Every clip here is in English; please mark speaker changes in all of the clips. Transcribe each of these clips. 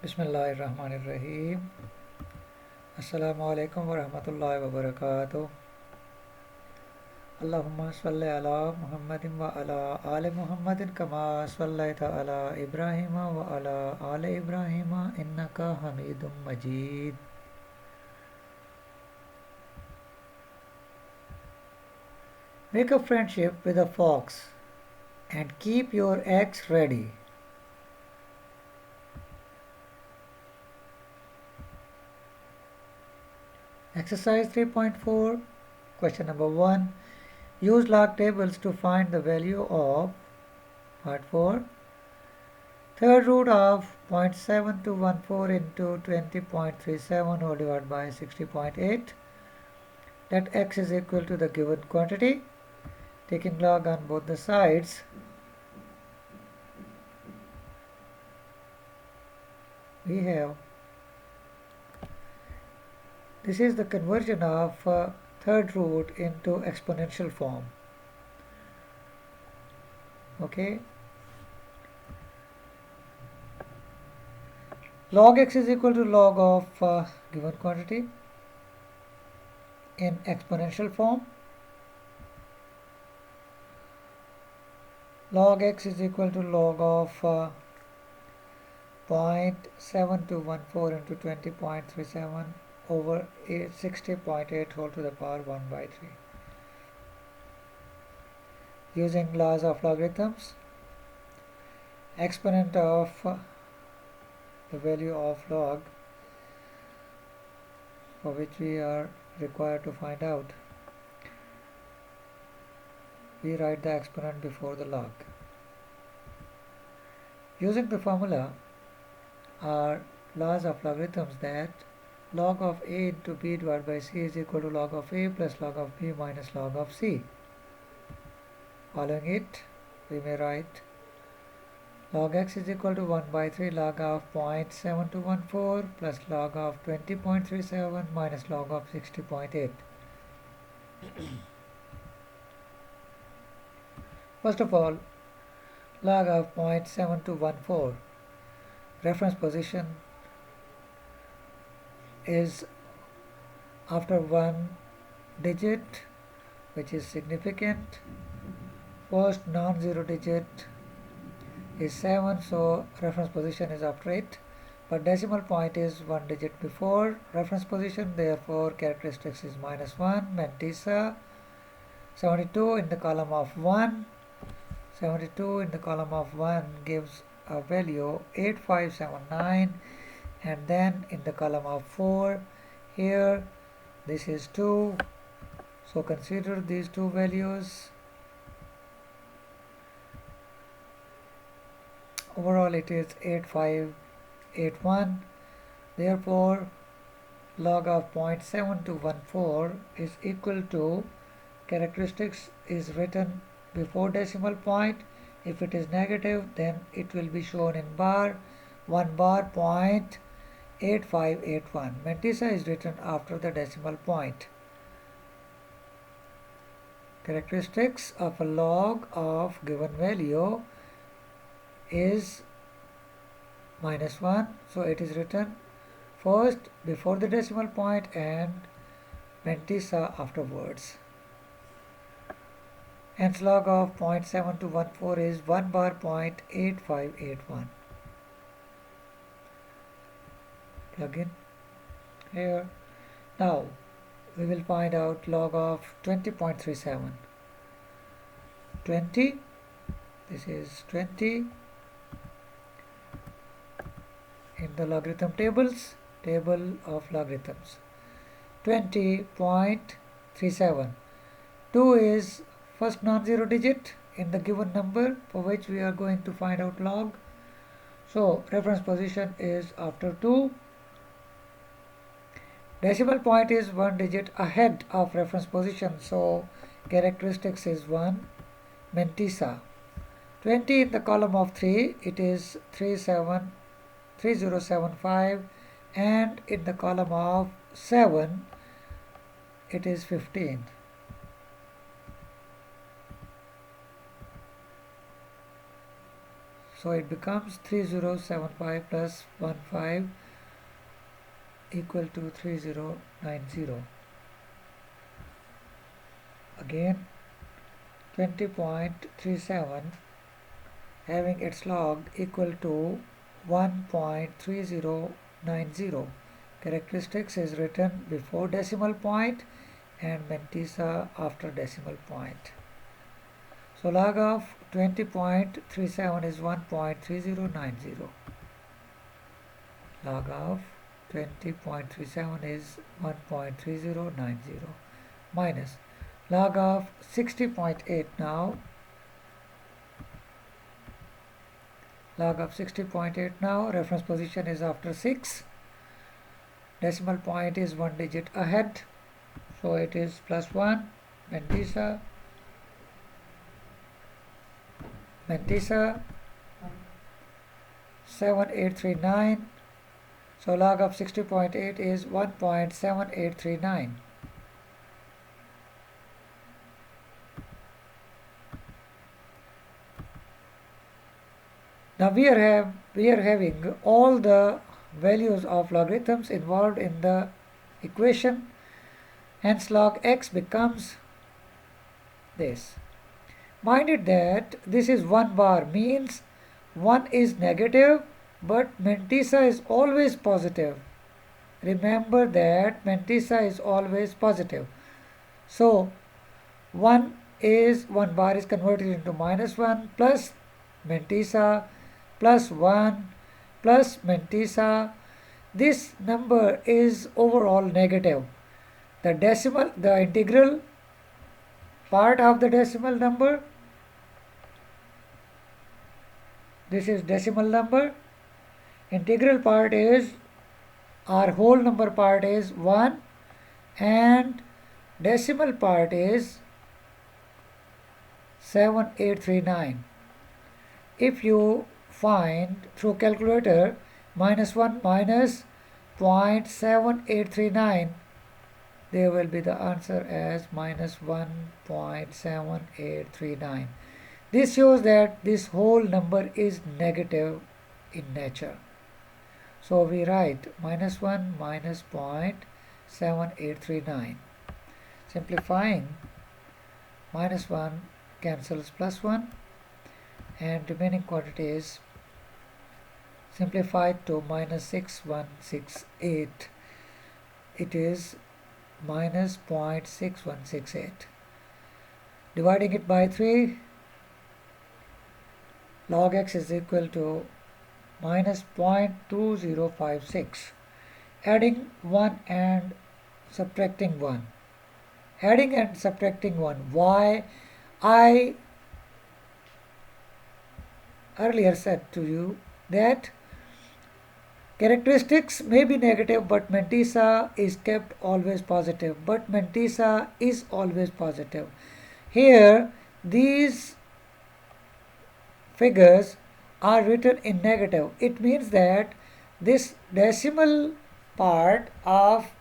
Speaker 1: बिस्मिल्लाहिर्रहमानिर्रहीम। अस्सलामुअलैकुम वरहमतुल्लाहि वबरकातुहू। अल्लाहुम्मा सल्लि अला मुहम्मदिन व अला आलि मुहम्मदिन कमा सल्लैता अला इब्राहीम व अला आलि इब्राहीम इन्नका हमीदुम मजीद। Make a friendship with a fox and keep your eggs ready. Exercise 3.4. Question number 1. Use log tables to find the value of part 4. Third root of 0.7214 into 20.37 whole divided by 60.8. Let x is equal to the given quantity. Taking log on both the sides, we have, this is the conversion of third root into exponential form. Okay. Log x is equal to log of given quantity in exponential form. Log x is equal to log of 0.7214 into 20.37 over 60.8 whole to the power 1 by 3. Using laws of logarithms, exponent of the value of log for which we are required to find out, we write the exponent before the log. Using the formula are laws of logarithms that log of a into b divided by c is equal to log of a plus log of b minus log of c. Following it, we may write log x is equal to 1 by 3 log of 0.7214 plus log of 20.37 minus log of 60.8. First of all, log of 0.7214, reference position is after one digit, which is significant. First non-zero digit is 7, so reference position is after it, but decimal point is one digit before reference position, therefore characteristics is -1. Mantissa 72 in the column of 1, 72 in the column of 1 gives a value 8579, and then in the column of 4 here this is 2, so consider these two values. Overall it is 8581, therefore log of 0.7214 is equal to, characteristics is written before decimal point. If it is negative, then it will be shown in bar, 1 bar 0.8581. Mantissa is written after the decimal point. Characteristics of a log of given value is -1, so it is written first before the decimal point and mantissa afterwards. Hence log of 0.7214 is 1 bar 0.8581. Plug in here. Now we will find out log of 20.37. 20, this is 20 in the logarithm tables, table of logarithms. 20.37. 2 is first non-zero digit in the given number for which we are going to find out log. So reference position is after 2. Decimal point is one digit ahead of reference position, so characteristics is 1. Mantissa 20 in the column of 3, it is 3075, and in the column of 7 it is 15. So it becomes 3075 plus 15 equal to 3090. Again 20.37 having its log equal to 1.3090. Characteristics is written before decimal point and mantissa after decimal point. So log of 20.37 is 1.3090. Log of 20.37 is 1.3090 minus log of 60.8 now. Log of 60.8 now, reference position is after 6. Decimal point is 1 digit ahead, so it is plus 1. Mantissa 7839. So log of 60.8 is 1.7839. Now we are having all the values of logarithms involved in the equation, hence log x becomes this. Mind it that this is 1 bar, means 1 is negative but mantissa is always positive. Remember that mantissa is always positive. So 1 bar is converted into -1 plus mantissa plus 1 plus mantissa. This number is overall negative. The integral part of the decimal number, this is decimal number. Integral part is, our whole number part is 1 and decimal part is 7839. If you find through calculator -1 minus 0.7839, there will be the answer as -1.7839. This shows that this whole number is negative in nature. So we write -1 minus 0.7839. Simplifying, -1 cancels +1 and remaining quantity is simplified to -6168. It is -0.6168. Dividing it by 3, log x is equal to -0.2056. Adding 1 and subtracting 1. Adding and subtracting 1. Why? I earlier said to you that characteristics may be negative but mantissa is kept always positive. But mantissa is always positive. Here these figures are written in negative. It means that this decimal part of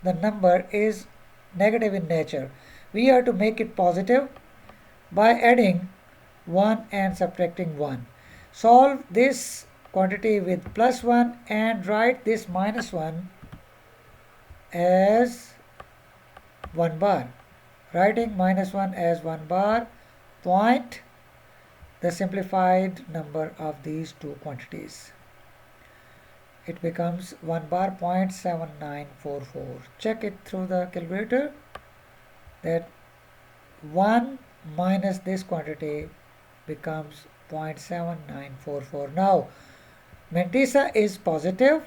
Speaker 1: the number is negative in nature. We have to make it positive by adding 1 and subtracting 1. Solve this quantity with +1 and write this -1 as 1 bar. Writing -1 as 1 bar, point the simplified number of these two quantities. It becomes 1 bar 0.7944. Check it through the calculator that 1 minus this quantity becomes 0.7944. Now mantissa is positive,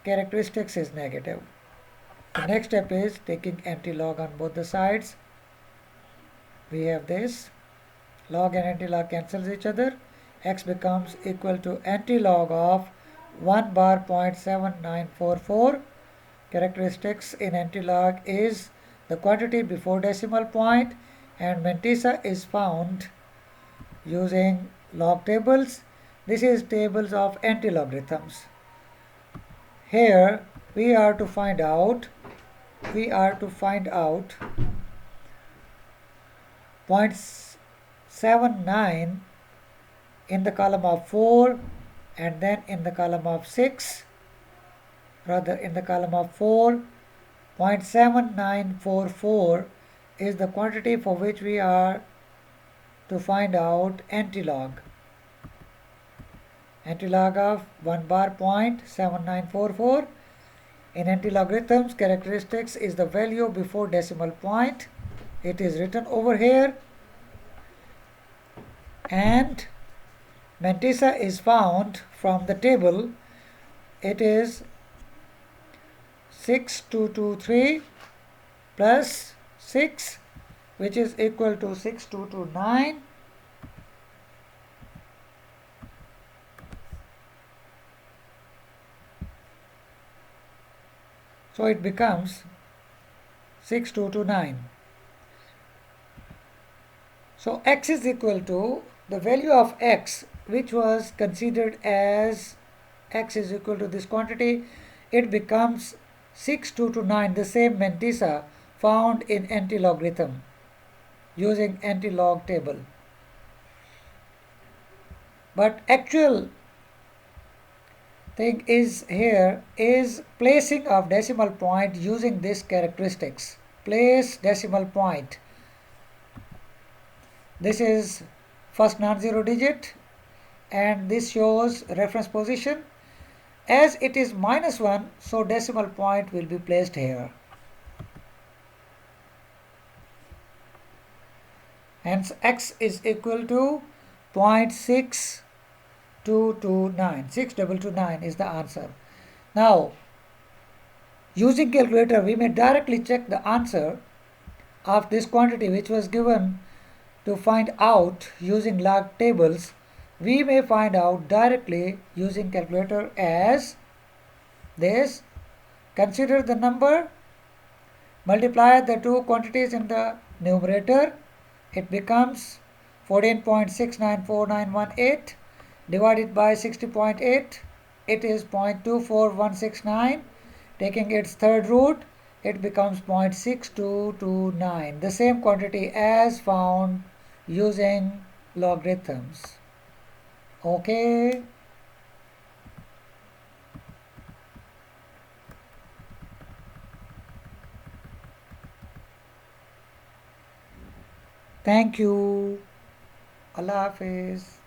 Speaker 1: characteristics is negative. The next step is taking anti-log on both the sides. We have this, log and anti-log cancels each other. X becomes equal to anti-log of 1 bar 0.7944. Characteristics in anti-log is the quantity before decimal point, and mantissa is found using log tables. This is tables of anti-logarithms. Here we are to find out 0.79 in the column of 4 and then in the column of 6, rather in the column of 4, 0.7944 is the quantity for which we are to find out antilog. Antilog of 1 bar 0.7944. In antilogarithms, characteristics is the value before decimal point. It is written over here, and mantissa is found from the table. It is 6223 plus 6, which is equal to 6229. So it becomes 6229. So x is equal to the value of x, which was considered as x is equal to this quantity. It becomes 6229, the same mantissa found in antilogarithm using antilog table. But actual thing is here is placing of decimal point using this characteristics. Place decimal point. This is first non-zero digit, and this shows reference position. As it is -1, so decimal point will be placed here. Hence x is equal to 0.6229. 6229 is the answer. Now, using calculator, we may directly check the answer of this quantity which was given to find out using log tables. We may find out directly using calculator as this. Consider the number, multiply the two quantities in the numerator. It becomes 14.694918 divided by 60.8. It is 0.24169. Taking its third root, it becomes 0.6229, the same quantity as found using logarithms. Okay. Thank you. Allah Hafiz.